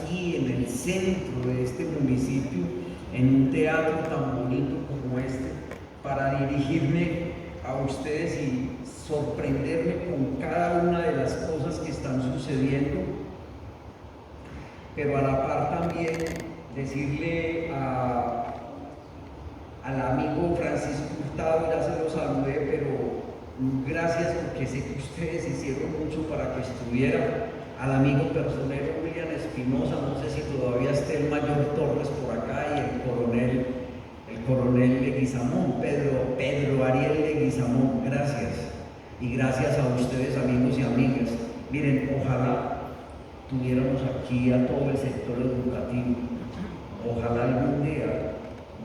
aquí en el centro de este municipio, en un teatro tan bonito como este, para dirigirme a ustedes y sorprenderme con cada una de las cosas que están sucediendo, pero a la par también decirle al amigo Francisco Hurtado, ya se lo saludé, pero gracias porque sé que ustedes hicieron mucho para que estuviera. Al amigo personero William Espinosa, no sé si todavía esté el mayor Torres por acá, y el coronel Leguizamón, Pedro Ariel Leguizamón, gracias. Y gracias a ustedes, amigos y amigas. Miren, ojalá tuviéramos aquí a todo el sector educativo. Ojalá algún día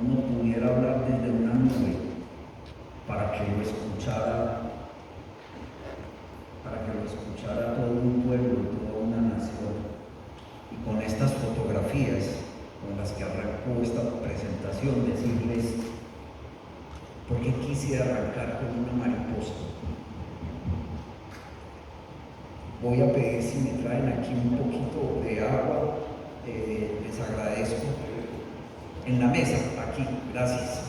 uno pudiera hablar desde una nube para que lo escuchara todo un pueblo, toda una nación. Y con estas fotografías con las que arrancó esta presentación, decirles por qué quise arrancar con una mariposa. Voy a pedir si me traen aquí un poquito de agua, les agradezco. En la mesa, aquí, gracias.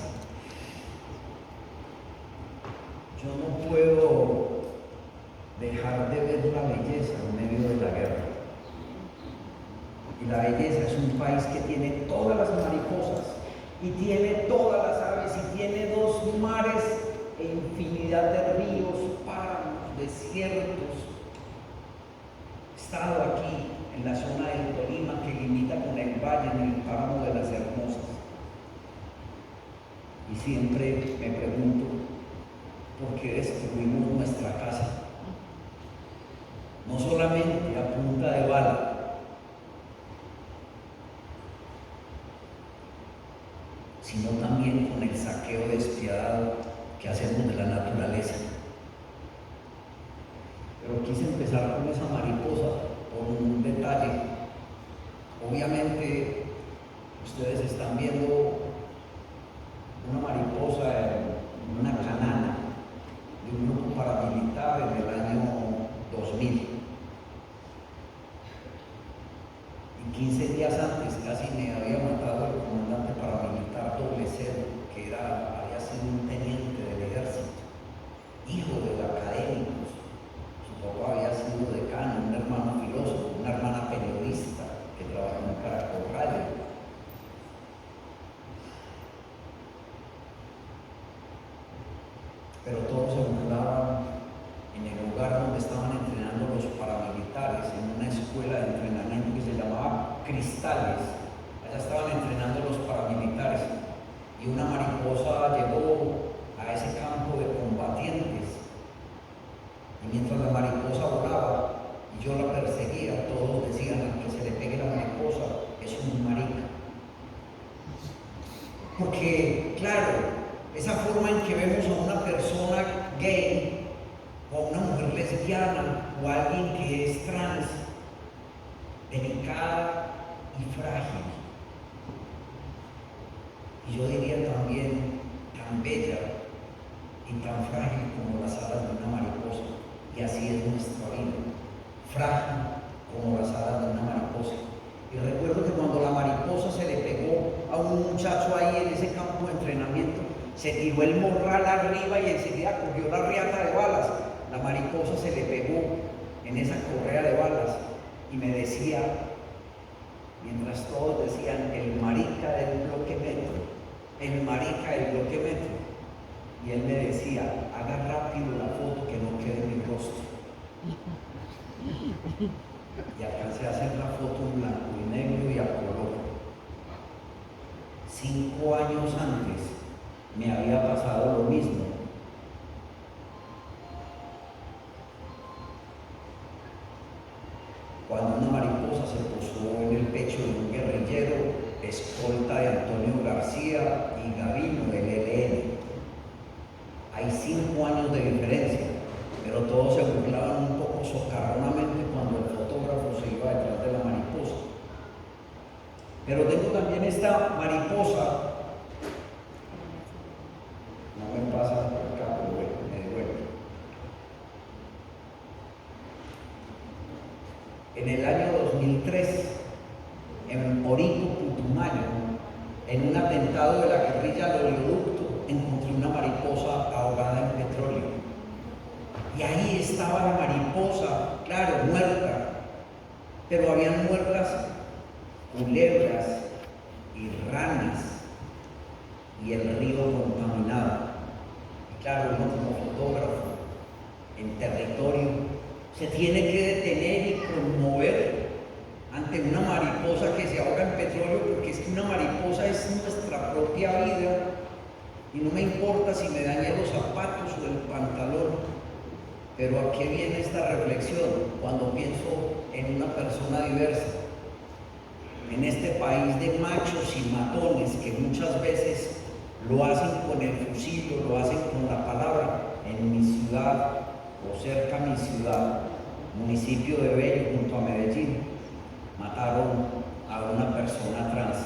Yo no puedo dejar de ver la belleza en medio de la guerra. Y la belleza es un país que tiene todas las mariposas, y tiene todas las aves, y tiene 2 mares e infinidad de ríos, páramos, desiertos. He estado aquí en la zona del Tolima que limita con el valle, en el páramo de las Hermosas. Y siempre me pregunto, ¿por qué destruimos nuestra casa? No solamente a punta de bala, sino también con el saqueo despiadado que hacemos de la naturaleza. Pero quise empezar con esa mariposa por un detalle. Obviamente, ustedes están viendo una mariposa en una canana de un grupo paramilitar en el año 2000. Y 15 días antes casi me había matado el comandante paramilitar Doble Cero, que había sido un teniente del ejército, hijo de académicos. Su papá había sido decano, un hermano filósofo, una hermana periodista que trabajó en Caracol Radio. Pero todos se burlaban en el lugar donde estaban entrenando los paramilitares, en una escuela de entrenamiento que se llamaba Cristales. Allá estaban entrenando los paramilitares, y una mariposa llegó a ese campo de combatientes, y mientras la mariposa volaba y yo la perseguía, todos decían: al que se le pegue la mariposa es un marica. Porque, claro, esa forma en que vemos a una persona gay, o a una mujer lesbiana, o a alguien que es trans, delicada y frágil. Y yo diría también tan bella y tan frágil como las alas de una mariposa. Y así es nuestra vida, frágil como las alas de una mariposa. Y recuerdo que cuando la mariposa se le pegó a un muchacho ahí en ese campo de entrenamiento, se tiró el morral arriba y enseguida cogió la riata de balas. La mariposa se le pegó en esa correa de balas y me decía, mientras todos decían: el marica del bloque metro, el marica del bloque metro. Y él me decía: haga rápido la foto, que no quede mi rostro. Y alcancé a hacer la foto en blanco y negro y a color. 5 años antes me había pasado lo mismo. Cuando una mariposa se posó en el pecho de un guerrillero, escolta de Antonio García y Gavino del ELN. Hay 5 años de diferencia, pero todos se burlaban un poco socarronamente cuando el fotógrafo se iba detrás de la mariposa. Pero tengo también esta mariposa. No me pasa por acá, pero bueno, me devuelvo. En el año 2003 En un atentado de la guerrilla al oleoducto encontré una mariposa ahogada en petróleo. Y ahí estaba la mariposa, claro, muerta, pero habían muertas culebras y ranas y el río contaminado. Y claro, uno como fotógrafo en territorio se tiene que detener y conmover ante una mariposa que se ahoga en petróleo, porque es que una mariposa es nuestra propia vida y no me importa si me dañé los zapatos o el pantalón. Pero ¿a qué viene esta reflexión? Cuando pienso en una persona diversa, en este país de machos y matones que muchas veces lo hacen con el fusil o lo hacen con la palabra. En mi ciudad o cerca a mi ciudad, municipio de Bello, junto a Medellín, mataron a una persona trans.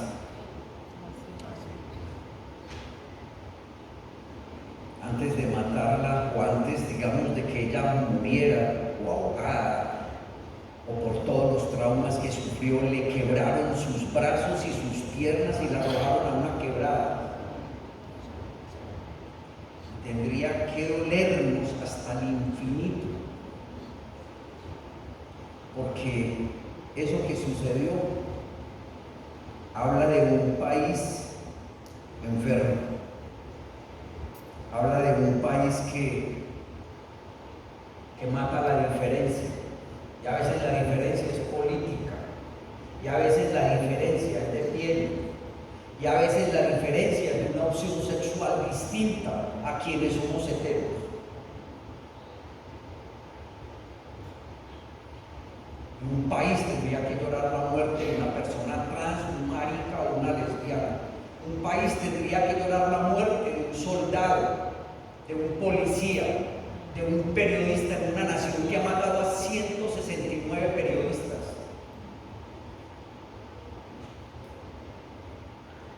Antes de matarla o antes, digamos, de que ella muriera o ahogada o por todos los traumas que sufrió, le quebraron sus brazos y sus piernas y la arrojaron a una quebrada. Tendría que dolernos hasta el infinito, porque eso que sucedió habla de un país enfermo, habla de un país que mata la diferencia, y a veces la diferencia es política, y a veces la diferencia es de piel, y a veces la diferencia es de una opción sexual distinta a quienes somos heteros. Un país tendría que llorar la muerte de una persona trans, un marica o una lesbiana. Un país tendría que llorar la muerte de un soldado, de un policía, de un periodista en una nación que ha matado a 169 periodistas.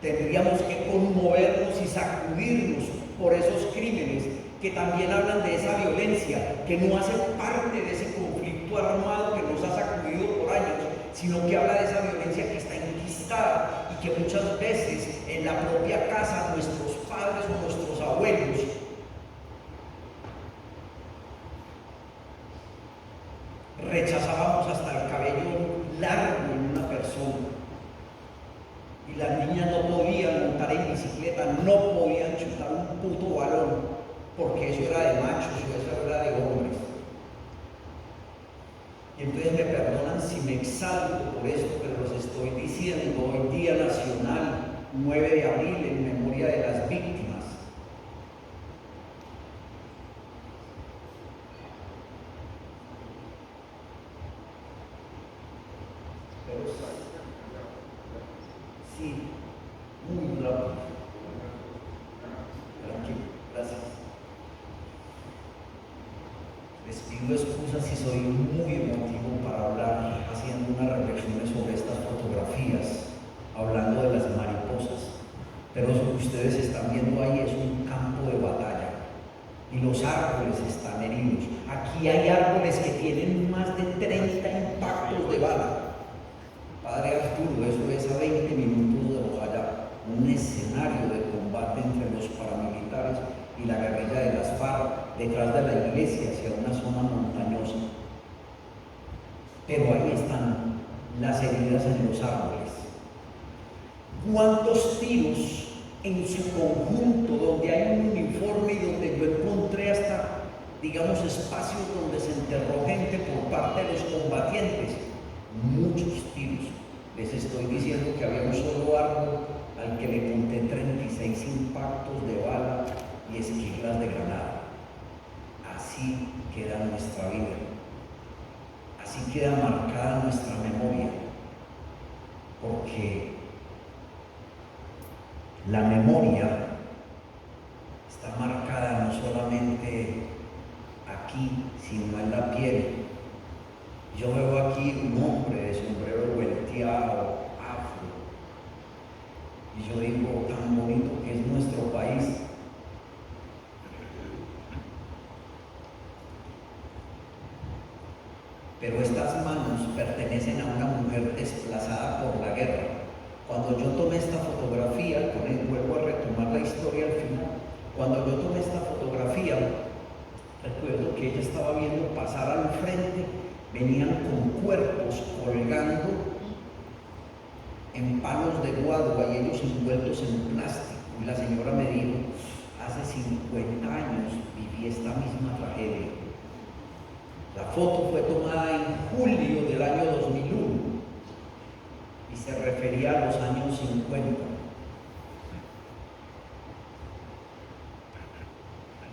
Tendríamos que conmovernos y sacudirnos por esos crímenes que también hablan de esa violencia, que no hacen parte de ese conflicto armado que nos ha sacudido por años, sino que habla de esa violencia que está enquistada y que muchas veces en la propia casa nuestros padres o nuestros abuelos rechazábamos hasta el cabello largo en una persona. Y las niñas no podían montar en bicicleta, no podían chutar un puto balón, porque eso era de machos y eso era de hombres. Y entonces me perdonan si me exalto por esto, pero los estoy diciendo hoy Día Nacional, 9 de abril, en memoria de las víctimas. Sí, muy rápido. Tranquilo, gracias. Les pido excusas si soy muy emotivo para hablar, haciendo unas reflexiones sobre estas fotografías, hablando de las mariposas. Pero lo que ustedes están viendo ahí es un campo de batalla. Y los árboles están heridos. Aquí hay árboles que tienen más de 30 impactos de bala. Padre Arturo, eso es a 20 minutos de Bojayá, un escenario de combate entre los paramilitares y la guerrilla de las FARC detrás de la iglesia hacia una zona montañosa. Pero ahí están las heridas en los árboles. ¿Cuántos tiros en su conjunto, donde hay un uniforme y donde yo encontré hasta, digamos, espacios donde se enterró gente por parte de los combatientes? Muchos tiros. Les estoy diciendo que había un solo árbol al que le conté 36 impactos de bala y esquirlas de granada. Así queda nuestra vida. Así queda marcada nuestra memoria. Porque la memoria está marcada no solamente aquí, sino en la piel. Yo veo aquí un hombre de sombrero volteado, afro, y yo digo, tan bonito que es nuestro país. Pero estas manos pertenecen a una mujer desplazada por la guerra, Cuando yo tomé esta fotografía, vuelvo a retomar la historia al final, cuando yo tomé esta fotografía, recuerdo que ella estaba viendo pasar al frente, venían con cuerpos colgando en palos de guadua y ellos envueltos en plástico. Y la señora me dijo, hace 50 años viví esta misma tragedia. La foto fue tomada en julio del año 2001 y se refería a los años 50.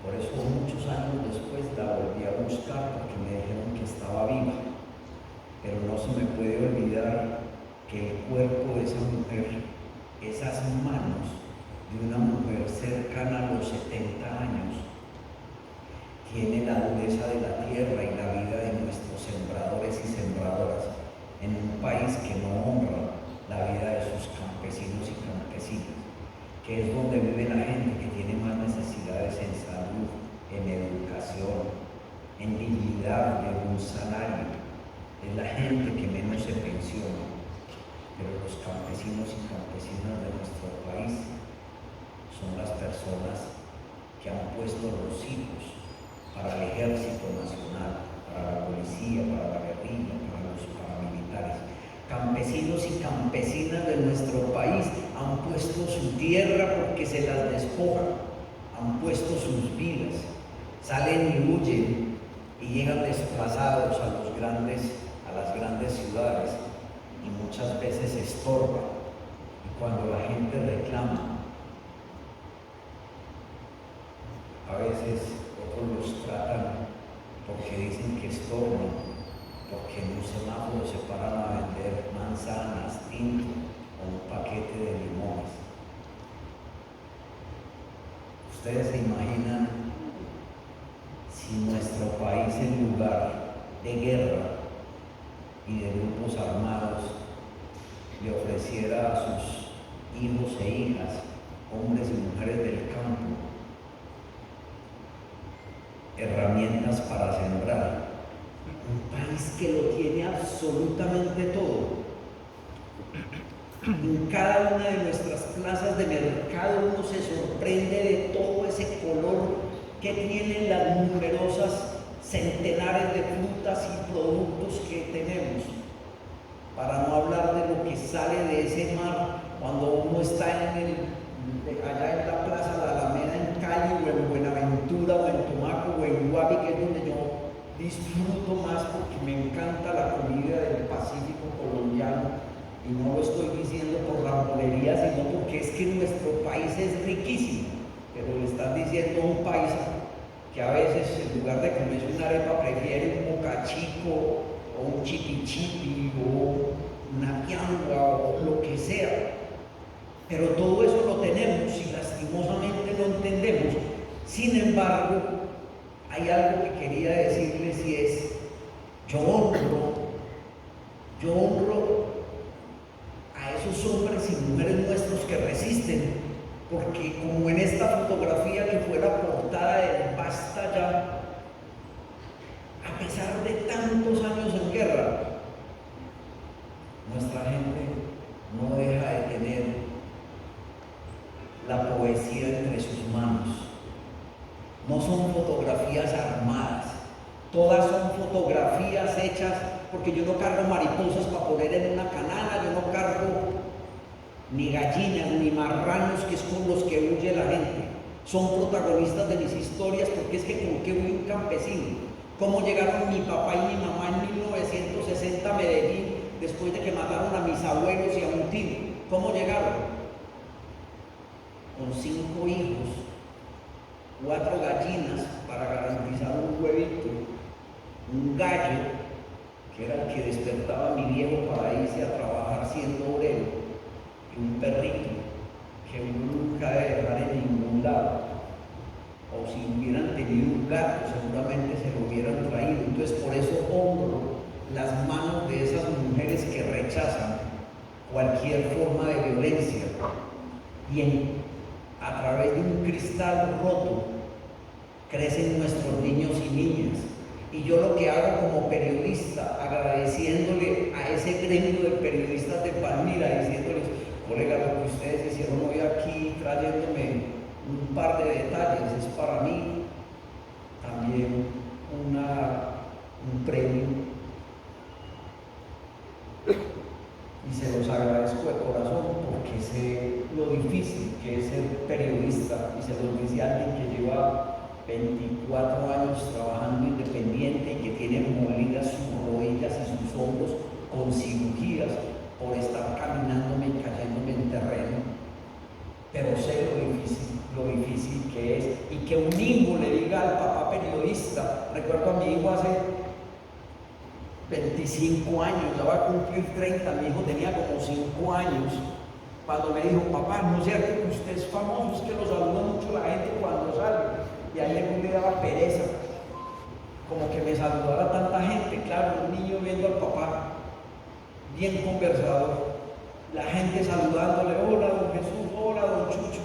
Por eso muchos años después la volví a buscar porque me dijeron que estaba viva. Pero no se me puede olvidar que el cuerpo de esa mujer, esas manos de una mujer cercana a los 70 años, tiene la dureza de la tierra y la vida de nuestros sembradores y sembradoras en un país que no honra la vida de sus campesinos y campesinas, que es donde vive la gente que tiene más necesidades en salud, en educación, en dignidad, de un salario. Es la gente que menos se pensiona, pero los campesinos y campesinas de nuestro país son las personas que han puesto los hijos para el ejército nacional, para la policía, para la guerrilla, para los paramilitares. Campesinos y campesinas de nuestro país han puesto su tierra porque se las despoja, han puesto sus vidas, salen y huyen y llegan desplazados a las grandes ciudades y muchas veces estorban. Y cuando la gente reclama, a veces otros los tratan porque dicen que estorban, porque en un semáforo se paran a vender manzanas, tinto o un paquete de limones. Ustedes se imaginan si nuestro país, en lugar de guerra y de grupos armados, le ofreciera a sus hijos e hijas, hombres y mujeres del campo, herramientas para sembrar. Un país que lo tiene absolutamente todo. En cada una de nuestras plazas de mercado uno se sorprende de todo ese color que tienen las numerosas centenares de frutas y productos que tenemos. Para no hablar de lo que sale de ese mar cuando uno está allá en la Plaza de la Alameda en Cali o en Buenaventura o en Tumaco o en Guapi, que es donde yo disfruto más porque me encanta la comida del Pacífico colombiano, y no lo estoy diciendo por la molería, sino porque es que nuestro país es riquísimo, pero le están diciendo a un país que a veces en lugar de comerse una arepa prefiere un bocachico o un chipichipi o una piangua o lo que sea. Pero todo eso lo tenemos y lastimosamente no entendemos. Sin embargo, hay algo que quería decirles y es, yo honro a esos hombres y mujeres nuestros que resisten, porque como en esta fotografía que fue la portada del Basta Ya, a pesar de tantos años en guerra, nuestra gente no deja de tener la poesía entre sus manos. No son fotografías armadas, todas son fotografías hechas, porque yo no cargo mariposas para poner en una canana, yo no cargo ni gallinas ni marranos, que es con los que huye la gente. Son protagonistas de mis historias, porque es que con qué huye un campesino. Cómo llegaron mi papá y mi mamá en 1960 a Medellín, después de que mataron a mis abuelos y a un tío. ¿Cómo llegaron? Con 5 hijos, 4 gallinas para garantizar un huevito, un gallo, que era el que despertaba a mi viejo para irse a trabajar siendo obrero, y un perrito que uno nunca debe dejar en ningún lado. O si hubieran tenido un gato, seguramente se lo hubieran traído. Entonces, por eso honro las manos de esas mujeres que rechazan cualquier forma de violencia y a través de un cristal roto crecen nuestros niños y niñas. Y yo lo que hago como periodista, agradeciéndole a ese gremio de periodistas de Palmira, diciéndoles, colega, lo que ustedes hicieron hoy aquí trayéndome un par de detalles es para mí también un premio, y se los agradezco de corazón porque sé lo difícil que es ser periodista, y se los dice alguien que lleva 24 años trabajando independiente y que tiene molidas sus rodillas y sus hombros con cirugías por estar caminándome y cayéndome en terreno. Pero sé lo difícil que es, y que un hijo le diga al papá periodista. Recuerdo a mi hijo hace 25 años, ya va a cumplir 30, mi hijo tenía como 5 años, cuando me dijo: papá, ¿no es cierto que usted es famoso? Es que lo saluda mucho la gente cuando sale. Y a él le daba pereza, como que me saludara tanta gente. Claro, un niño viendo al papá bien conversador, la gente saludándole: hola don Jesús, hola don Chucho.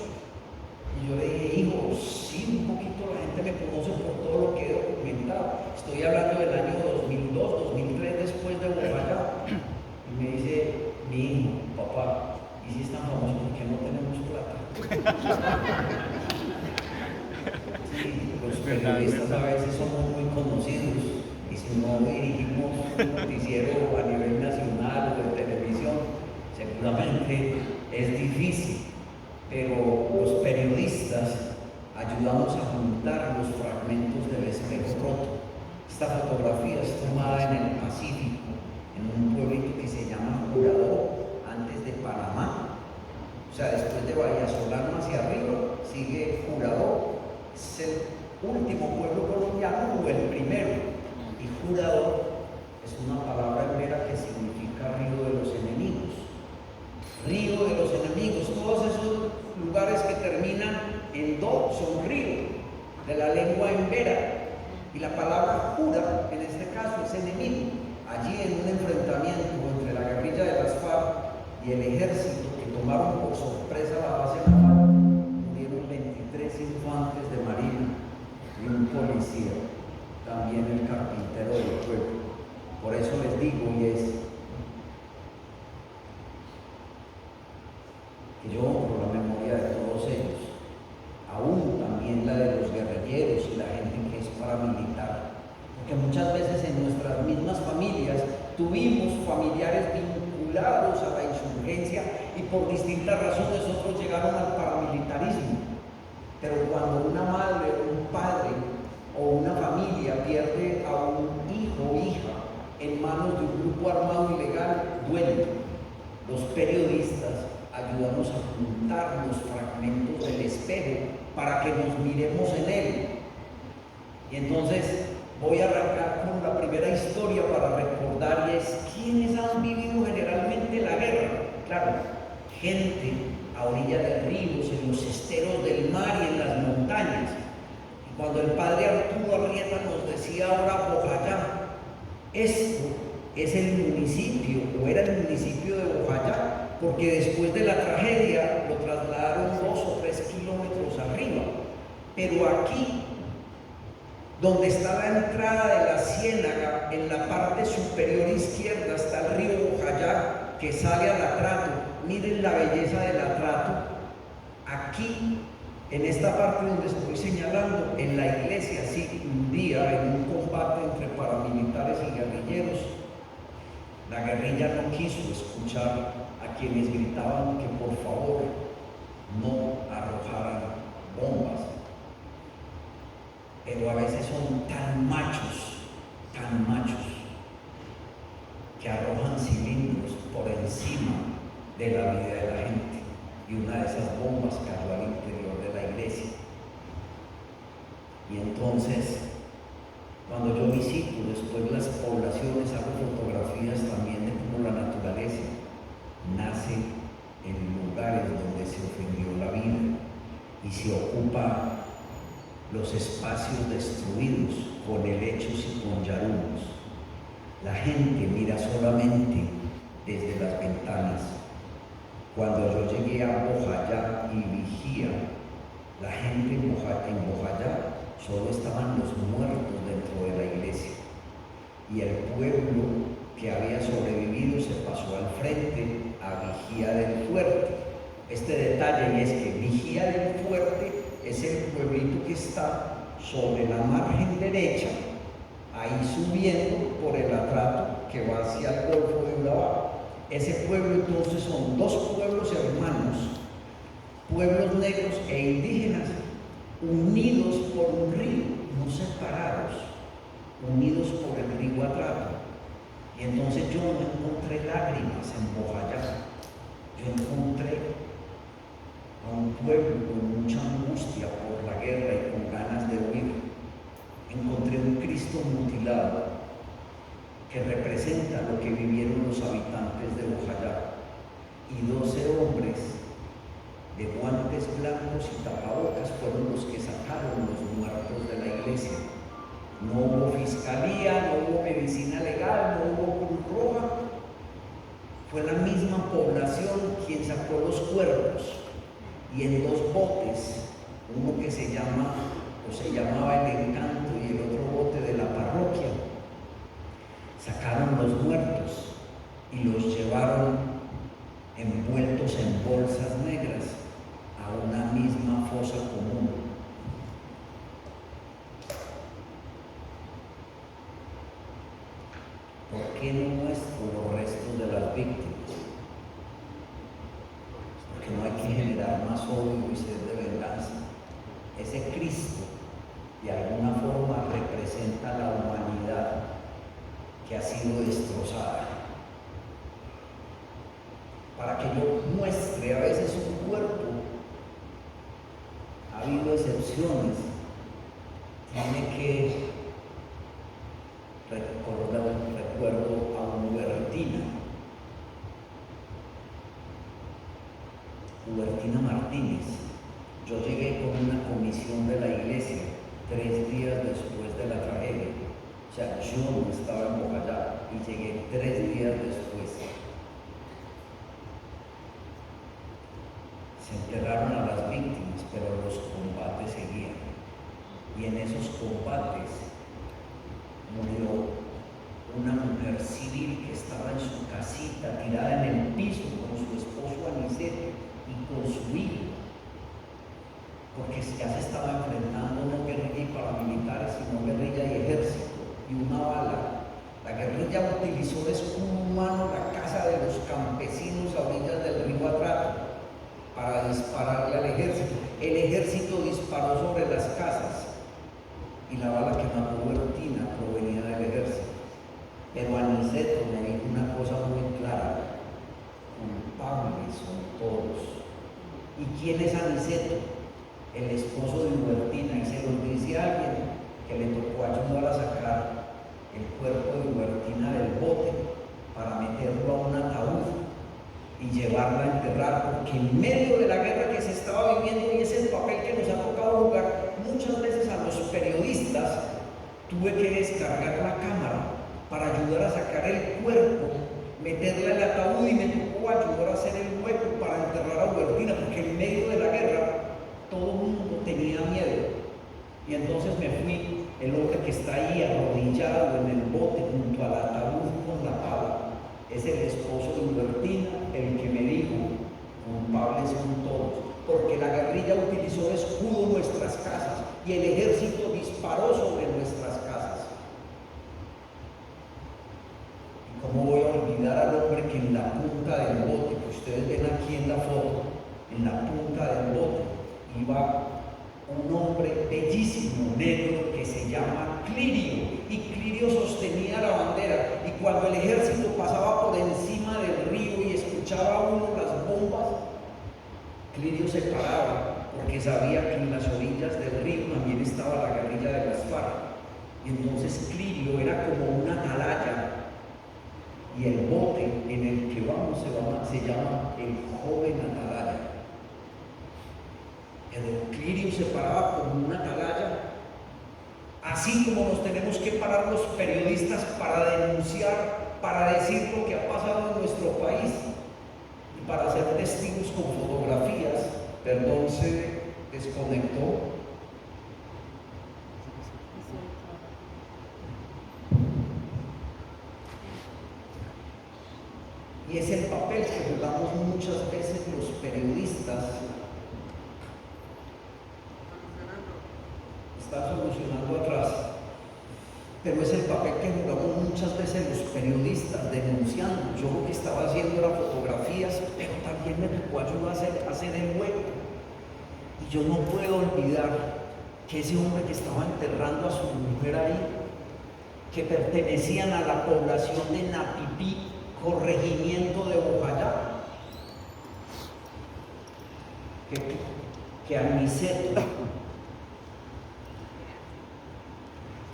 Y yo le dije: hijo, sí, un poquito la gente me conoce por todo lo que he documentado. Estoy hablando del año 2002, 2003, después de Bogotá. Y me dice mi hijo: papá, ¿y si es tan famoso porque no tenemos plata? Sí, los periodistas a veces somos muy conocidos, y si no dirigimos un noticiero a nivel nacional o de televisión, seguramente es difícil. Pero los periodistas ayudamos a juntar los fragmentos del espejo roto. Esta fotografía es tomada en el Pacífico, en un pueblito que se llama Juradó, antes de Panamá. O sea, después de Vallasolano hacia arriba, sigue Juradó. Es el último pueblo colombiano o el primero. Y Juradó es una palabra hebrea que significa río de los enemigos. Río de los enemigos, todos esos lugares que terminan en do son río, de la lengua embera, y la palabra jura en este caso es enemigo. Allí, en un enfrentamiento entre la guerrilla de las FARC y el ejército, que tomaron por sorpresa la base naval, murieron 23 infantes de marina y un policía, también el carpintero del pueblo. Por eso les digo, y es que yo honro la memoria de todos ellos, aún también la de los guerrilleros y la gente que es paramilitar, porque muchas veces en nuestras mismas familias tuvimos familiares vinculados a la insurgencia y por distintas razones otros llegaron al paramilitarismo. Pero cuando una madre, un padre o una familia pierde a un hijo o hija en manos de un grupo armado ilegal, duele. Los periodistas ayudamos a juntar los fragmentos del espejo para que nos miremos en él. Y entonces voy a arrancar con la primera historia para recordar, y es: ¿quiénes han vivido generalmente la guerra? Claro, gente a orilla de ríos, en los esteros del mar y en las montañas. Y cuando el padre Arturo Arrieta nos decía ahora Bojayá, esto es el municipio, o era el municipio de Bojayá, porque después de la tragedia lo trasladaron 2 o 3 kilómetros arriba. Pero aquí, donde está la entrada de la ciénaga, en la parte superior izquierda está el río Bojayá que sale al Atrato. Miren la belleza del Atrato. Aquí, en esta parte donde estoy señalando, en la iglesia, sí, un día en un combate entre paramilitares y guerrilleros, la guerrilla no quiso escuchar a quienes gritaban que por favor no arrojaran bombas. Pero a veces son tan machos, que arrojan cilindros por encima de la vida de la gente. Y una de esas bombas cayó al interior de la iglesia. Y entonces, cuando yo visito después las poblaciones, hago fotografías también de cómo la naturaleza nace en lugares donde se ofendió la vida y se ocupa los espacios destruidos con helechos y con yarumos. La gente mira solamente desde las ventanas. Cuando yo llegué a Bojayá y Vigía, la gente en Bojayá solo estaban los muertos dentro de la iglesia, y el pueblo que había sobrevivido se pasó al frente a Vigía del Fuego. fuerte este detalle, y es que Vigía del Fuerte es el pueblito que está sobre la margen derecha, ahí subiendo por el atrato que va hacia el Golfo de Urabá. Ese pueblo entonces son dos pueblos hermanos, pueblos negros e indígenas, unidos por un río, no separados, unidos por el río Atrato. Y entonces yo no encontré lágrimas en Bojayá, yo encontré a un pueblo con mucha angustia por la guerra y con ganas de huir. Encontré un Cristo mutilado que representa lo que vivieron los habitantes de Bojayá, y 12 hombres de guantes blancos y tapabocas fueron los que sacaron los muertos de la iglesia. No hubo fiscalía, no hubo medicina legal, no hubo Cruz Roja. Fue la misma población quien sacó los cuerpos, y en 2 botes, uno que se llamaba El Encanto y el otro bote de la parroquia, sacaron los muertos y los llevaron envueltos en bolsas negras a una misma fosa común. ¿Por qué no muestro los restos de las víctimas? Porque no hay que generar más odio y sed de venganza. Ese Cristo de alguna forma representa la humanidad que ha sido destrozada. Para que yo muestre a veces un cuerpo, ha habido excepciones, tiene que recuerdo a Hubertina Martínez. Yo llegué con una comisión de la iglesia 3 días después de la tragedia. O sea, yo no estaba en Bogotá y llegué 3 días después. Se enterraron a las víctimas, pero los combates seguían. Y en esos combates murió una mujer civil que estaba en su casita, tirada en el piso, con su esposo Aniceto y con su hijo, porque ya se estaba enfrentando no guerrilla y paramilitares, sino guerrilla y ejército, y una bala. La guerrilla utilizó de escudo humano la casa de los campesinos a orillas del río Atrato para dispararle al ejército. El ejército disparó sobre las casas y la bala que mató Hubertina provenía del ejército. Pero Aniceto me dijo una cosa muy clara: culpables son todos. ¿Y quién es Aniceto? El esposo de Hubertina. Y se lo dice a alguien que le tocó ayudar a sacar el cuerpo de Hubertina del bote para meterlo a un ataúd y llevarla a enterrar, porque en medio de la guerra que se estaba viviendo, y es el papel que nos ha tocado jugar muchas veces a los periodistas, tuve que descargar la cámara para ayudar a sacar el cuerpo, meterla en el ataúd, y me tocó ayudar a hacer el hueco para enterrar a Hubertina, porque en medio de la guerra todo el mundo tenía miedo. Y entonces me fui, el hombre que está ahí arrodillado en el bote junto al ataúd con la pala, es el esposo de Hubertina, el que me dijo: culpables son todos, porque la guerrilla utilizó de escudo nuestras casas y el ejército disparó sobre nuestras casas. ¿Y cómo voy a olvidar al hombre que en la punta del bote, que ustedes ven aquí en la foto, en la punta del bote iba un hombre bellísimo, negro, que se llama Clirio, y Clirio sostenía la bandera, y cuando el ejército pasaba por encima del río y escuchaba uno las bombas, Clirio se paraba, porque sabía que en las orillas del río también estaba la guerrilla de las FARC, y entonces Clirio era como una atalaya, y el bote en el que vamos se llama el Joven Atalaya. El Clirio se paraba como una atalaya, así como nos tenemos que parar los periodistas para denunciar, para decir lo que ha pasado en nuestro país y para ser testigos con fotografías. Perdón, se desconectó. Y es el papel que jugamos muchas veces pero es el papel que jugamos muchas veces los periodistas denunciando. Yo lo que estaba haciendo era fotografías, pero también me tocó ayudar a hacer el hueco. Y yo no puedo olvidar que ese hombre que estaba enterrando a su mujer ahí, que pertenecían a la población de Napipí, corregimiento de Bojayá, que Aniceto,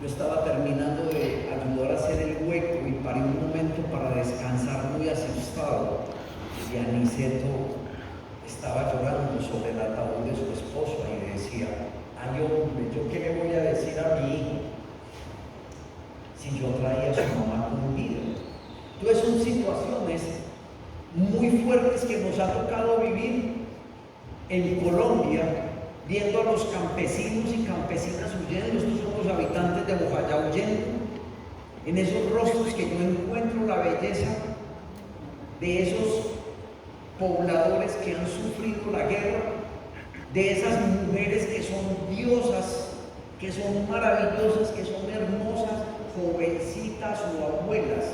yo estaba terminando de ayudar a hacer el hueco y paré un momento para descansar muy asustado, y Aniceto estaba llorando sobre el ataúd de su esposo y decía: ay hombre, ¿yo qué le voy a decir a mi hijo si yo traía a su mamá con vida? Entonces son situaciones muy fuertes que nos ha tocado vivir en Colombia, viendo a los campesinos y campesinas huyendo. Estos son los habitantes de Bojayá huyendo. En esos rostros que yo encuentro la belleza de esos pobladores que han sufrido la guerra, de esas mujeres que son diosas, que son maravillosas, que son hermosas, jovencitas o abuelas,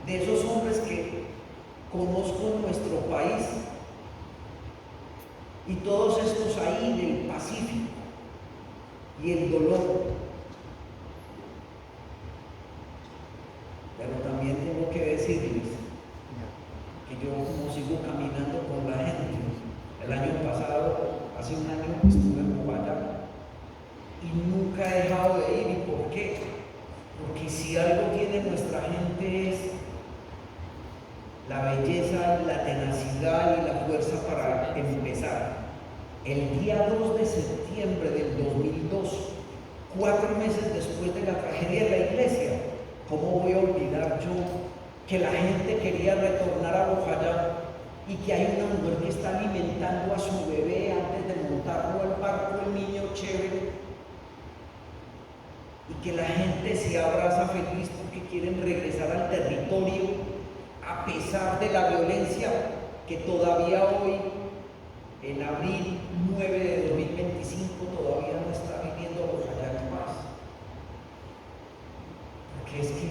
de esos hombres que conozco en nuestro país, y todos estos ahí del Pacífico, y el dolor. Pero también tengo que decirles que yo, como sigo caminando con la gente, el año pasado, hace un año, estuve en Bogotá y nunca he dejado de ir. ¿Y por qué? Porque si algo tiene nuestra gente es la belleza, la tenacidad y la fuerza para empezar. El día 2 de septiembre del 2002, 4 meses después de la tragedia de la iglesia, ¿cómo voy a olvidar yo que la gente quería retornar a Bojayá y que hay una mujer que está alimentando a su bebé antes de montarlo al barco, el niño chévere, y que la gente se abraza feliz porque quieren regresar al territorio a pesar de la violencia que todavía hoy, en abril 9 de 2025, todavía no está viviendo Bojayá en paz? Porque es que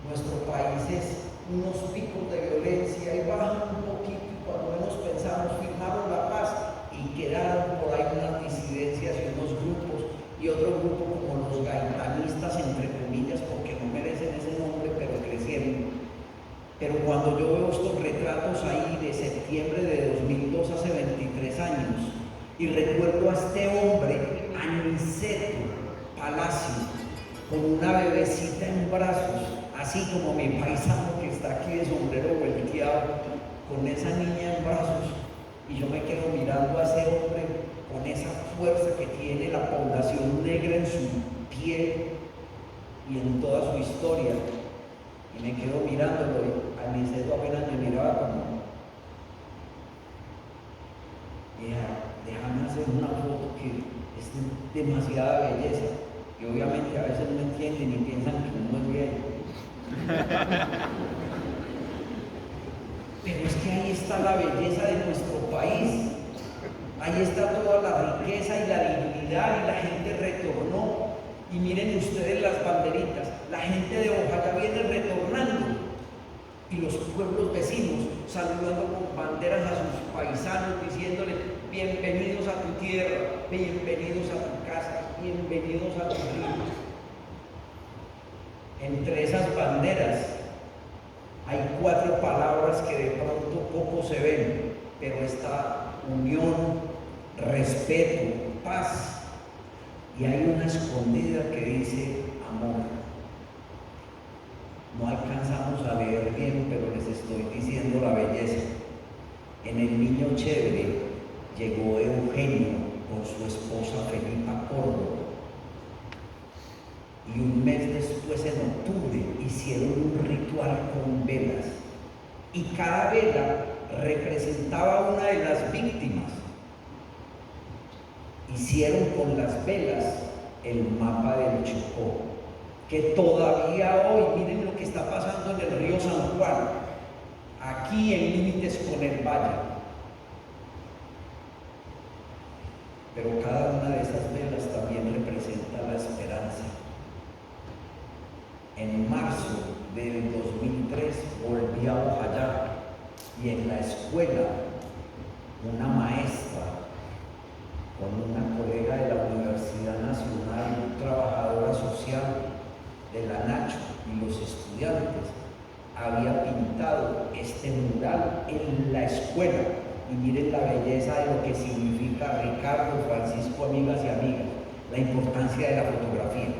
nuestro país es unos picos de violencia y bajan un poquito, y cuando menos pensamos firmaron la paz y quedaron por ahí unas disidencias y unos grupos, y otro grupo como los gaitanistas, entre comillas, porque no merecen ese nombre, pero crecieron. Pero cuando yo veo estos retratos ahí de septiembre de 2002, hace 23 años, y recuerdo a este hombre, Aniceto Palacio, con una bebecita en brazos, así como mi paisano que está aquí de sombrero volteado, con esa niña en brazos, y yo me quedo mirando a ese hombre con esa fuerza que tiene la población negra en su piel y en toda su historia. Y me quedo mirándolo, y Aniceto apenas me miraba como: déjame hacer una foto que es de demasiada belleza. Y obviamente a veces no entienden y piensan que uno es gay. Pero es que ahí está la belleza de nuestro país. Ahí está toda la riqueza y la dignidad, y la gente retornó. Y miren ustedes las banderitas, la gente de Bojayá viene retornando, y los pueblos vecinos saludando con banderas a sus paisanos, diciéndole: bienvenidos a tu tierra, bienvenidos a tu casa, bienvenidos a tu río. Entre esas banderas hay 4 palabras que de pronto poco se ven, pero está unión, respeto, paz. Y hay una escondida que dice amor. No alcanzamos a leer bien, pero les estoy diciendo la belleza. En el niño chévere llegó Eugenio con su esposa Felipa Córdoba. Y un mes después, en octubre, hicieron un ritual con velas. Y cada vela representaba una de las víctimas. Hicieron con las velas el mapa del Chocó, que todavía hoy, miren lo que está pasando en el río San Juan, aquí en límites con el valle. Pero cada una de esas velas también representa la esperanza. En marzo del 2003 volví a Bojayá y en la escuela una maestra con una colega de la Universidad Nacional, trabajadora social de la Nacho y los estudiantes, había pintado este mural en la escuela. Y miren la belleza de lo que significa Ricardo, Francisco, amigas y amigas, la importancia de la fotografía.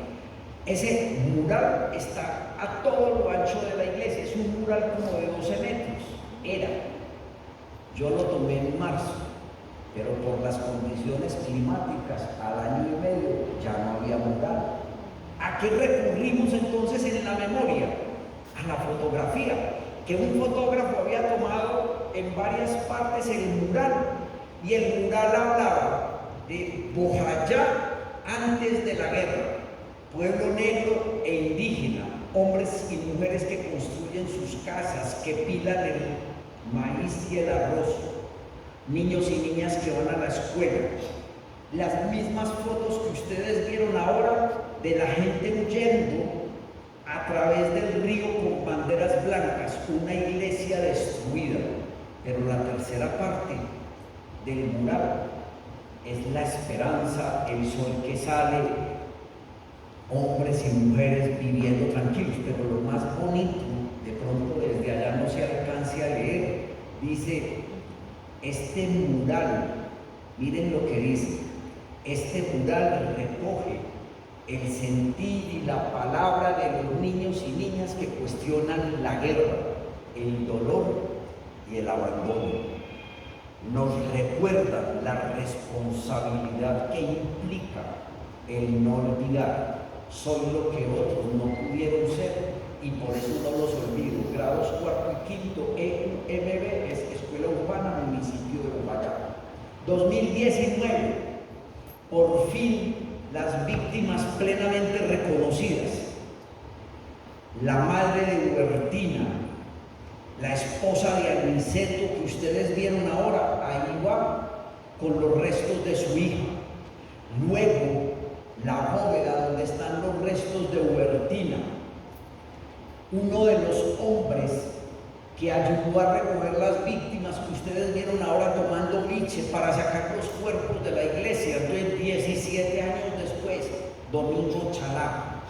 Ese mural está a todo lo ancho de la iglesia, es un mural como de 12 metros, era. Yo lo tomé en marzo, pero por las condiciones climáticas al año y medio ya no había mural. ¿A qué recurrimos entonces en la memoria? A la fotografía, que un fotógrafo había tomado en varias partes el mural, y el mural hablaba de Bojayá antes de la guerra, pueblo negro e indígena, hombres y mujeres que construyen sus casas, que pilan el maíz y el arroz, niños y niñas que van a la escuela. Las mismas fotos que ustedes vieron ahora de la gente huyendo a través del río con banderas blancas, una iglesia destruida. Pero la tercera parte del mural es la esperanza, el sol que sale, hombres y mujeres viviendo tranquilos. Pero lo más bonito, de pronto desde allá no se alcance a leer, dice, este mural, miren lo que dice, este mural recoge el sentir y la palabra de los niños y niñas que cuestionan la guerra, el dolor y el abandono. Nos recuerda la responsabilidad que implica el no olvidar. Soy lo que otros no pudieron ser y por eso no los olvido. Grados cuarto y quinto, EUMB, es Escuela Urbana, municipio de Bogotá. 2019, por fin las víctimas plenamente reconocidas. La madre de Hubertina, la esposa de Aniceto que ustedes vieron ahora, ahí va, con los restos de su hija. Luego, la bóveda donde están los restos de Hubertina. Uno de los hombres que ayudó a recoger las víctimas que ustedes vieron ahora tomando biche para sacar los cuerpos de la iglesia. Entonces, 17 años después, Domingo Chalá.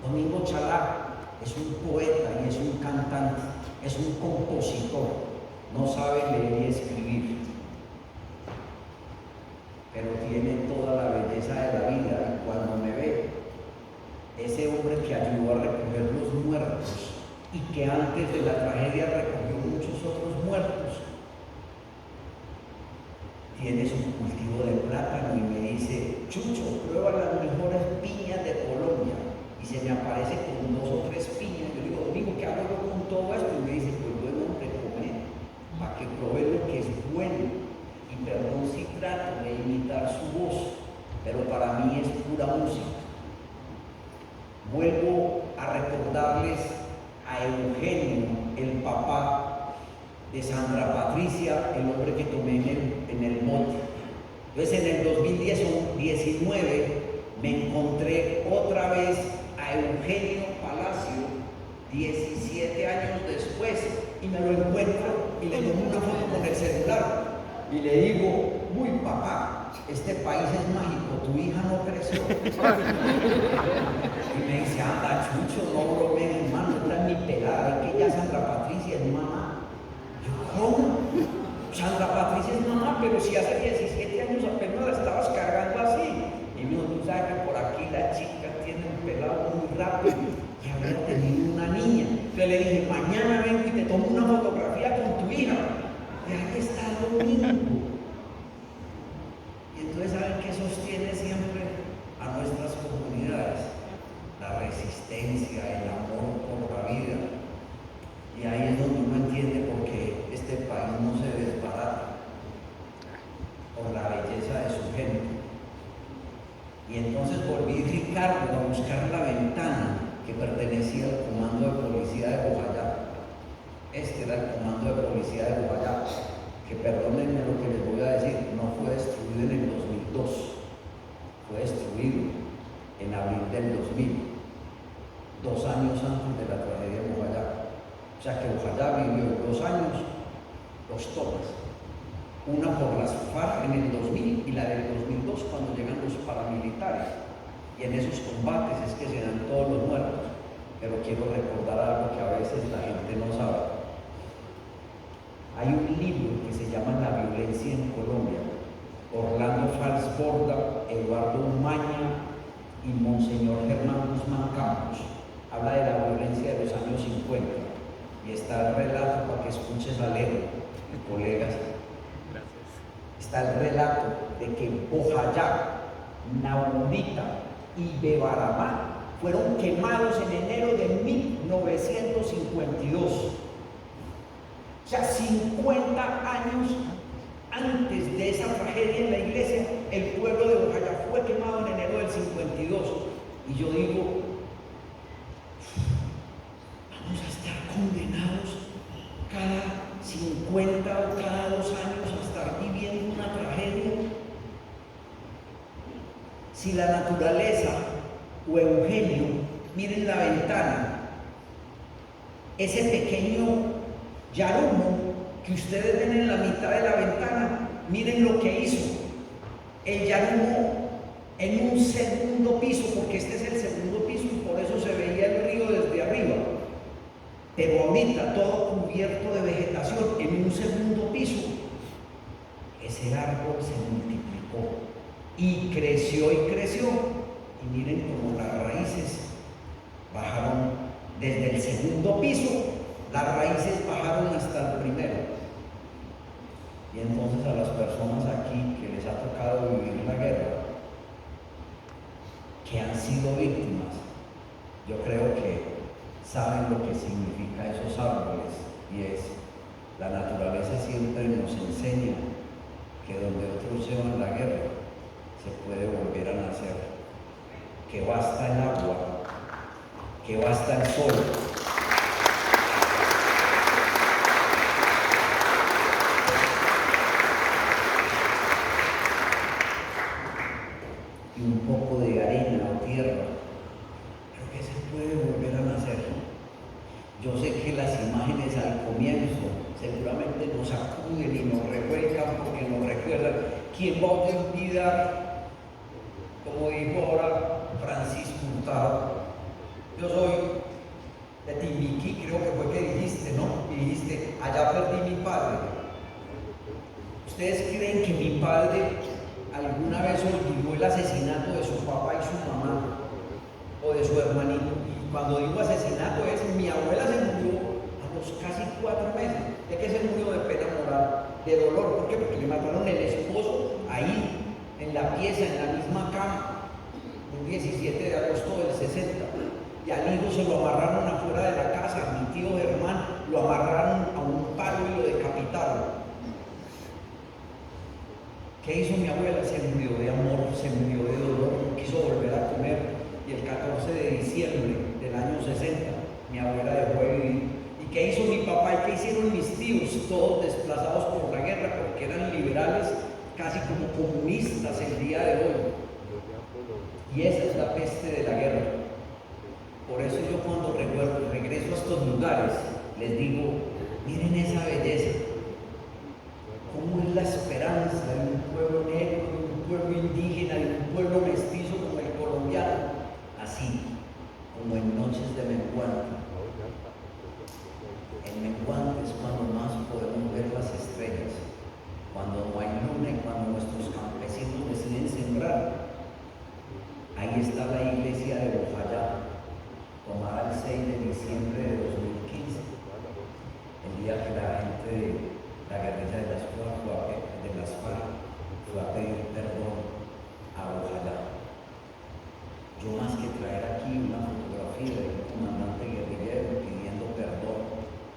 Domingo Chalá es un poeta y es un cantante, es un compositor, no sabe leer y escribir, pero tiene toda la belleza de la vida. Y cuando me ve, ese hombre que ayudó a recoger los muertos y que antes de la tragedia recogió muchos otros muertos, tiene su cultivo de plátano y me dice, Chucho, prueba las mejores piñas de Colombia. Y se me aparece con 2 o 3 piñas. Yo digo, Domingo, ¿qué hago yo con todo esto? Y me dice, pues bueno, hombre, comer, para que pruebe lo que es bueno. Y perdón si trato de imitar su voz, pero para mí es pura música. Vuelvo a recordarles a Eugenio, el papá de Sandra Patricia, el hombre que tomé en el monte. Entonces en el 2019 me encontré otra vez a Eugenio Palacio, 17 años después, y me lo encuentro y le tomo una foto con el celular y le digo, uy papá, este país es mágico, tu hija no creció. Y me dice, anda Chucho, no bromees hermano, esta es mi pelada, es que ya Sandra Patricia es mamá. Yo, ¿cómo? Sandra Patricia es mamá, pero si hace 17 años apenas la estabas cargando así. Y me dijo, tú sabes que por aquí la chica tiene un pelado muy rápido y había tenido una niña. Entonces le dije, mañana vengo y te tomo una fotografía con tu hija. Y ahí está el domingo. Y entonces, ¿saben qué sostiene siempre a nuestras comunidades? La resistencia, el amor por la vida. Y ahí es donde uno entiende por qué este país no se desbarata, por la belleza de su gente. Y entonces volví, Ricardo, a buscar la ventana que pertenecía al comando de policía de Bogotá. Este era el comando de policía de Bogotá, que perdónenme lo que les voy a decir, no fue destruido en el 2002, fue destruido en abril del 2000. 2 años antes de la tragedia de Bojayá. O sea que Bojayá vivió 2 años, 2 tomas. Una por las FARC en el 2000 y la del 2002 cuando llegan los paramilitares. Y en esos combates es que se dan todos los muertos. Pero quiero recordar algo que a veces la gente no sabe. Hay un libro que se llama La violencia en Colombia. Orlando Fals Borda, Eduardo Umaña y Monseñor Germán Guzmán Campos. Habla de la violencia de los años 50. Y está el relato para que escuches a Leo, colegas. Gracias. Está el relato de que Bojayá, Naurita y Bebaramá fueron quemados en enero de 1952. O sea, 50 años antes de esa tragedia en la iglesia, el pueblo de Bojayá fue quemado en enero del 52. Y yo digo, vamos a estar condenados cada 50 o cada 2 años a estar viviendo una tragedia. Si la naturaleza o Eugenio, miren la ventana, ese pequeño yarumo que ustedes ven en la mitad de la ventana, miren lo que hizo. El yarumo en un segundo piso, porque este es el segundo piso y por eso se veía el río desde arriba. Pero ahorita todo cubierto de vegetación en un segundo piso, ese árbol se multiplicó y creció y creció. Y miren cómo las raíces bajaron desde el segundo piso, las raíces bajaron hasta el primero. Y entonces a las personas aquí que les ha tocado vivir la guerra, que han sido víctimas, yo creo que saben lo que significa esos árboles, y es, la naturaleza siempre nos enseña que donde otros llevan la guerra, se puede volver a nacer, que basta el agua, que basta el sol. Y un poco de arena o tierra, pero que se puede volver a nacer. Yo sé que las imágenes al comienzo seguramente nos sacuden y nos revuelcan porque nos recuerdan quién va a olvidar, como dijo ahora Francisco Hurtado. Yo soy de Timbiquí, creo que fue que dijiste, ¿no? Y dijiste, allá perdí mi padre. ¿Ustedes creen que mi padre alguna vez olvidó el asesinato de su papá y su mamá? O de su hermanito. Y cuando digo asesinato es, mi abuela se murió a los casi 4 meses. ¿De qué se murió? De pena moral, de dolor. ¿Por qué? Porque le mataron el esposo ahí, en la pieza, en la misma cama, un 17 de agosto del 60. Y al hijo se lo amarraron afuera de la casa, a mi tío Germán, lo amarraron a un palo y lo decapitaron. ¿Qué hizo mi abuela? Se murió de amor, se murió de dolor, no quiso volver a comer. Y el 14 de diciembre del año 60, mi abuela dejó de vivir. ¿Y qué hizo mi papá y qué hicieron mis tíos? Todos desplazados por la guerra, porque eran liberales, casi como comunistas el día de hoy. Y esa es la peste de la guerra. Por eso yo cuando regreso a estos lugares, les digo, miren esa belleza. ¿Cómo es la esperanza de un pueblo negro, de un pueblo indígena, de un pueblo mestizo como el colombiano? Así, como en noches de menguante. En menguante es cuando más podemos ver las estrellas, cuando no hay luna y cuando nuestros campesinos deciden sembrar. Ahí está la iglesia de Bojayá, tomada el 6 de diciembre de 2015, el día que la gente de la guerrilla de las FARC fue a pedir perdón a Bojayá. Yo más que traer aquí una fotografía de un comandante guerrillero pidiendo perdón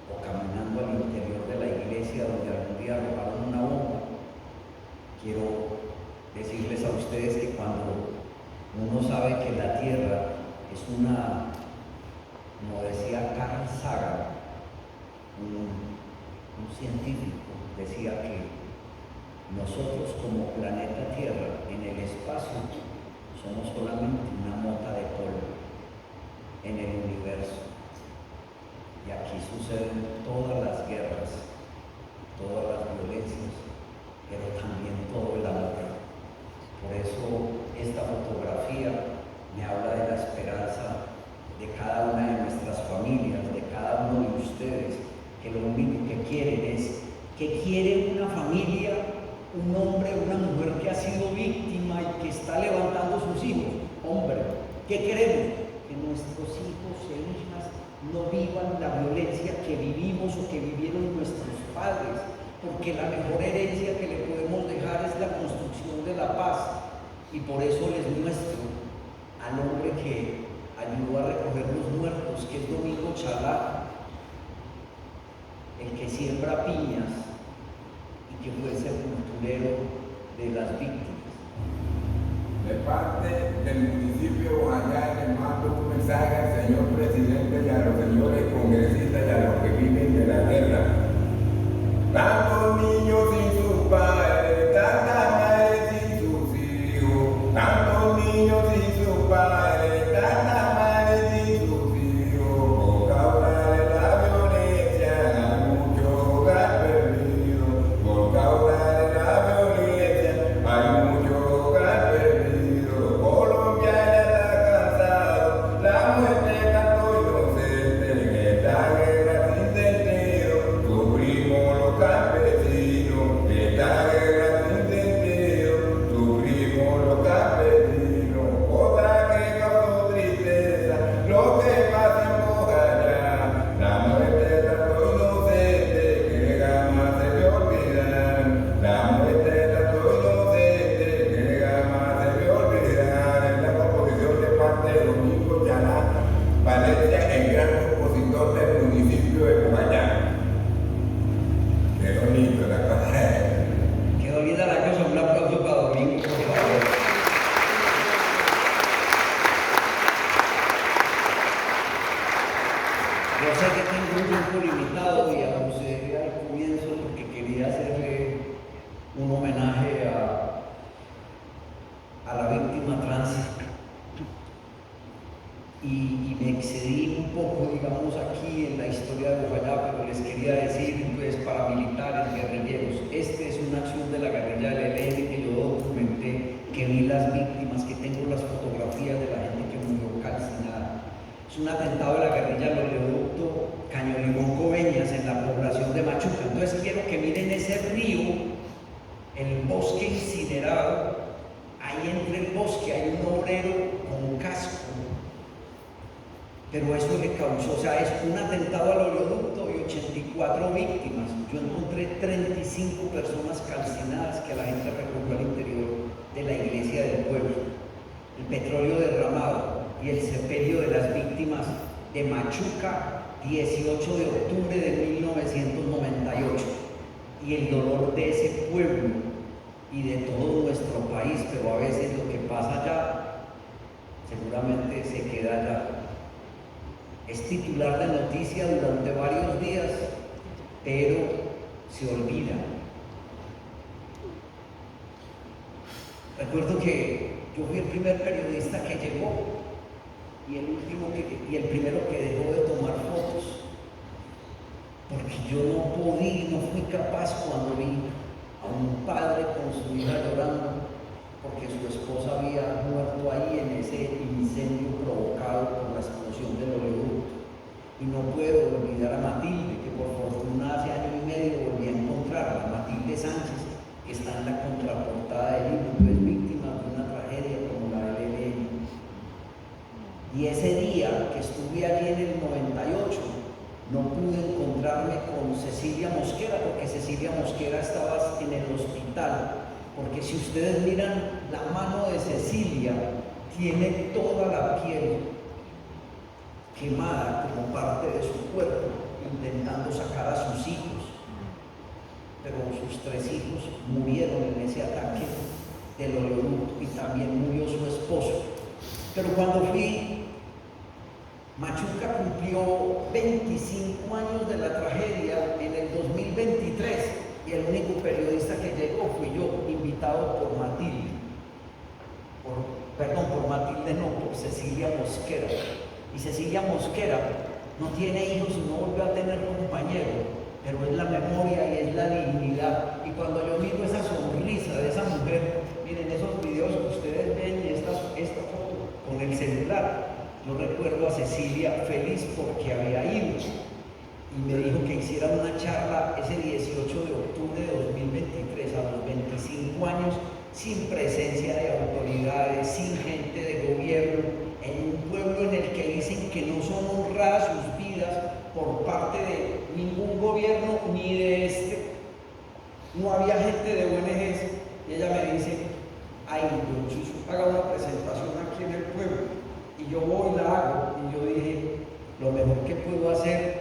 o caminando al interior de la iglesia donde algún día arrojaron una bomba, quiero decirles a ustedes que cuando uno sabe que la tierra es una, como decía Carl Sagan, un científico, decía que nosotros como planeta Tierra en el espacio somos solamente una mota de polvo. en el universo. Y aquí suceden todas las guerras, todas las violencias, pero también todo el amor. Por eso esta fotografía me habla de la esperanza de cada una de nuestras familias, de cada uno de ustedes, que lo único que quieren es que quiere una familia, un hombre, una mujer que ha sido víctima y que está levantando sus hijos. Hombre, ¿qué queremos? Que nuestros hijos e hijas no vivan la violencia que vivimos o que vivieron nuestros padres, porque la mejor herencia que le podemos dejar es la construcción de la paz. Y por eso les muestro al hombre que ayudó a recoger los muertos, que es Domingo Chalá, el que siembra piñas y que fue sepulturero de las víctimas. De parte del municipio de Bojayá les mando un mensaje al señor presidente y a los señores congresistas y a los que viven de la guerra. Tantos niños sin sus padres, tantas madres sin sus hijos, tantos niños sin sus padres, tantas madres sin sus hijos, por causa de la violencia hay mucho hogar perdido, por causa de la violencia hay mucho hogar perdido. Colombia ya está cansado, la muerte tanto inocente en esta guerra sin sentido, sufrimos los campesinos, esta guerra sin sentido, sufrimos los campesinos, cosa que causó tristeza, lo que pasa en Bojayá, la muerte tanto inocente que jamás se me olvidará, la muerte tanto inocente que jamás se me olvidará. Es la composición de parte de Domingo Chalá Valencia, el gran compositor del municipio de Bojayá. Qué bonito la cosa. Quedó linda la cosa, un aplauso para Domingo, por favor. Yo sé que tengo un tiempo limitado y abusé al comienzo porque quería hacerle un homenaje a la víctima trans y me excedí un poco, digamos, aquí en la historia de Bojayá, pero les quería decir, pues, paramilitares, guerrilleros, esta es una acción de la guerrilla del ELN que yo documenté, que vi las víctimas, que tengo las fotografías de la gente que murió calcinada. Es un atentado de la guerrilla del oleoducto Caño Limón Coveñas en la población de Machuca. Entonces quiero que miren ese río, el bosque incinerado, ahí entre el bosque hay un obrero con casco. Pero eso le causó, o sea, es un atentado al oleoducto y 84 víctimas. Yo encontré 35 personas calcinadas que la gente recogió al interior de la iglesia del pueblo. El petróleo derramado y el sepelio de las víctimas de Machuca, 18 de octubre de 1998. Y el dolor de ese pueblo y de todo nuestro país, pero a veces lo que pasa allá seguramente se queda allá. Es titular de noticia durante varios días, pero se olvida. Recuerdo que yo fui el primer periodista que llegó y el primero que dejó de tomar fotos, porque yo no fui capaz cuando vi a un padre con su hija llorando porque su esposa había muerto ahí en ese incendio provocado por la explosión del oleoducto. Y no puedo olvidar a Matilde, que por fortuna hace año y medio volví a encontrarla, Matilde Sánchez, que está en la contraportada del libro, que es víctima de una tragedia como la del ELN. Y ese día que estuve allí en el 98, no pude encontrarme con Cecilia Mosquera, porque Cecilia Mosquera estaba en el hospital. Porque si ustedes miran la mano de Cecilia, tiene toda la piel quemada como parte de su cuerpo, intentando sacar a sus hijos. Pero sus 3 hijos murieron en ese ataque del oleoducto y también murió su esposo. Pero cuando fui, Machuca cumplió 25 años de la tragedia en el 2023 y el único periodista que llegó fui yo, invitado por Matilde. Por Matilde no, por Cecilia Mosquera. Y Cecilia Mosquera no tiene hijos y no volvió a tener compañero, pero es la memoria y es la dignidad. Y cuando yo miro esa sonrisa de esa mujer, miren esos videos que ustedes ven y esta foto con el celular, yo recuerdo a Cecilia feliz porque había ido y me dijo que hiciera una charla ese 18 de octubre de 2023 a los 25 años, sin presencia de autoridades, sin gente de gobierno, en un pueblo en el que dicen que no son honradas sus vidas por parte de ningún gobierno ni de este. No había gente de ONGs. Y ella me dice: ay, don Chucho, haga una presentación aquí en el pueblo. Y yo voy y la hago. Y yo dije: lo mejor que puedo hacer,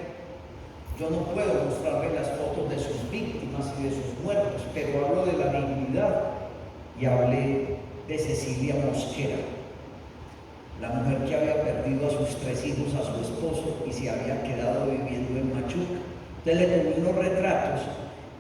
yo no puedo mostrarle las fotos de sus víctimas y de sus muertos, pero hablo de la dignidad. Y hablé de Cecilia Mosquera, la mujer que había perdido a sus 3 hijos, a su esposo, y se había quedado viviendo en Machuca. Entonces le tomé unos retratos,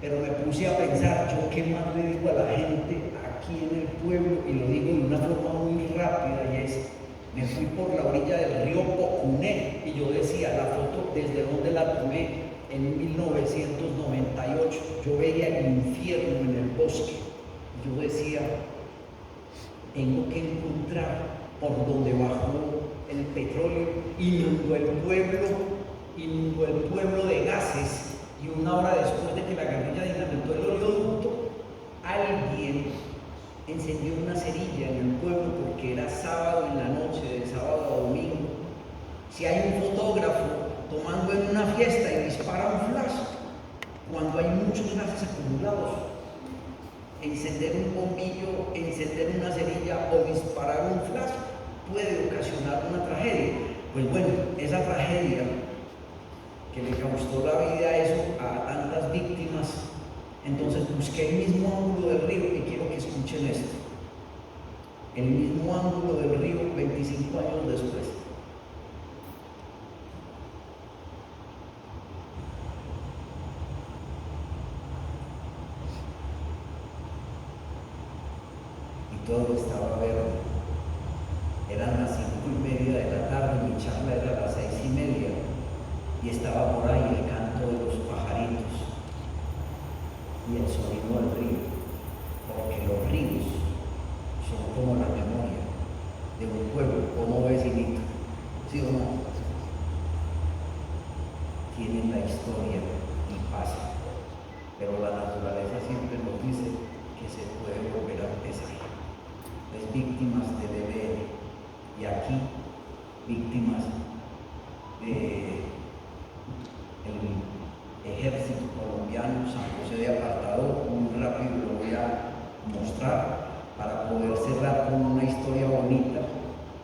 pero me puse a pensar, ¿yo qué más le digo a la gente aquí en el pueblo? Y lo digo de una forma muy rápida, y es: me fui por la orilla del río Pocuné, y yo decía, la foto desde donde la tomé en 1998, yo veía el infierno en el bosque. Yo decía, tengo que encontrar por donde bajó el petróleo, inundó el pueblo de gases, y una hora después de que la guerrilla dinamitó el oleoducto, alguien encendió una cerilla en el pueblo porque era sábado en la noche, de sábado a domingo. Si hay un fotógrafo tomando en una fiesta y dispara un flash, cuando hay muchos gases acumulados, encender un bombillo, encender una cerilla o disparar un flash puede ocasionar una tragedia. Pues bueno, esa tragedia que le causó la vida a tantas víctimas, entonces busqué el mismo ángulo del río, y quiero que escuchen esto. El mismo ángulo del río 25 años después. Todo estaba verde. Eran las 5:30 de la tarde, mi charla era a las 6:30, y estaba por ahí el canto de los pajaritos y el sonido del río, porque los ríos son como la memoria de un pueblo, como vecinito, ¿sí o no? Tienen la historia y pasan, pero la naturaleza siempre nos dice que se puede volver a empezar. Es víctimas del EBN, y aquí víctimas del ejército colombiano, San José de Apartador. Muy rápido lo voy a mostrar para poder cerrar con una historia bonita,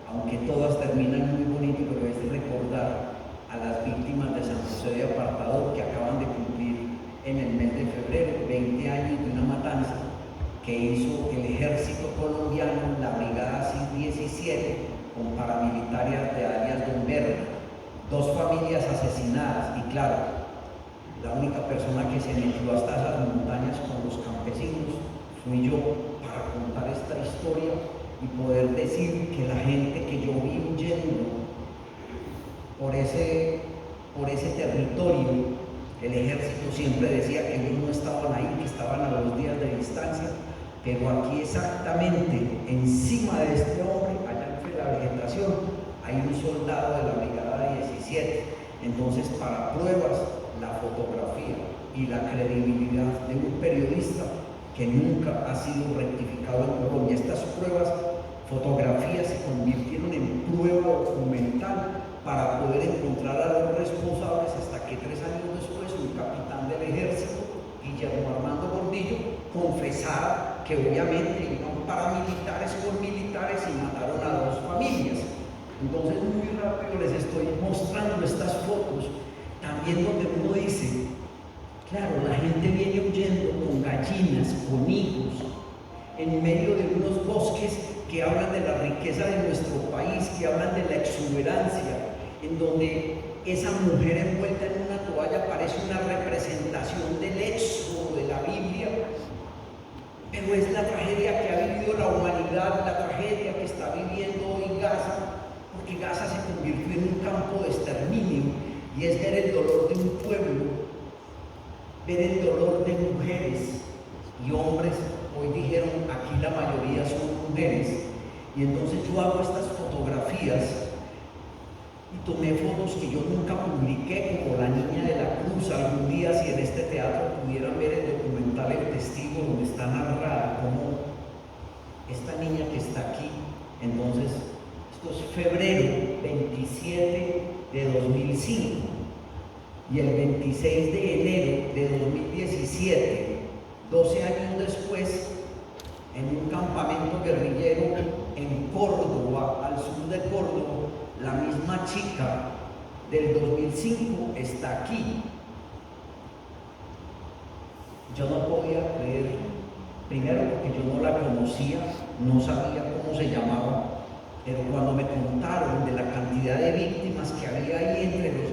aunque todas terminan muy bonito, pero es recordar a las víctimas de San José de Apartador, que acaban de cumplir en el mes de febrero 20 años de una matanza que hizo el ejército colombiano, la brigada CIS-17, con paramilitares de alias Don Berna, 2 familias asesinadas. Y claro, la única persona que se metió hasta esas montañas con los campesinos fui yo, para contar esta historia y poder decir que la gente que yo vi huyendo por ese territorio, el ejército siempre decía que ellos no estaban ahí, que estaban a 2 días de distancia. Pero aquí exactamente encima de este hombre, allá entre la vegetación, hay un soldado de la brigada 17. Entonces, para pruebas, la fotografía y la credibilidad de un periodista que nunca ha sido rectificado en Colombia. Estas pruebas, fotografías, se convirtieron en prueba documental para poder encontrar a los responsables, hasta que 3 años después un capitán del ejército, Guillermo Armando Gordillo, confesara que obviamente iban paramilitares con militares y mataron a 2 familias. Entonces, muy rápido les estoy mostrando estas fotos, también donde uno dice, claro, la gente viene huyendo con gallinas, con hijos, en medio de unos bosques que hablan de la riqueza de nuestro país, que hablan de la exuberancia, en donde esa mujer envuelta en una toalla parece una representación del éxodo de la Biblia. Pero es la tragedia que ha vivido la humanidad, la tragedia que está viviendo hoy Gaza, porque Gaza se convirtió en un campo de exterminio, y es ver el dolor de un pueblo, ver el dolor de mujeres y hombres. Hoy dijeron, aquí la mayoría son mujeres, y entonces yo hago estas fotografías y tomé fotos que yo nunca publiqué, como La Niña de la Cruz. Algún día, si en este teatro pudieran ver el documental El Testigo, donde está narrada cómo esta niña que está aquí, entonces, esto es febrero 27 de 2005, y el 26 de enero de 2017, 12 años después, en un campamento guerrillero en Córdoba, al sur de Córdoba, la misma chica del 2005 está aquí. Yo no podía creer, primero porque yo no la conocía, no sabía cómo se llamaba, pero cuando me contaron de la cantidad de víctimas que había ahí entre los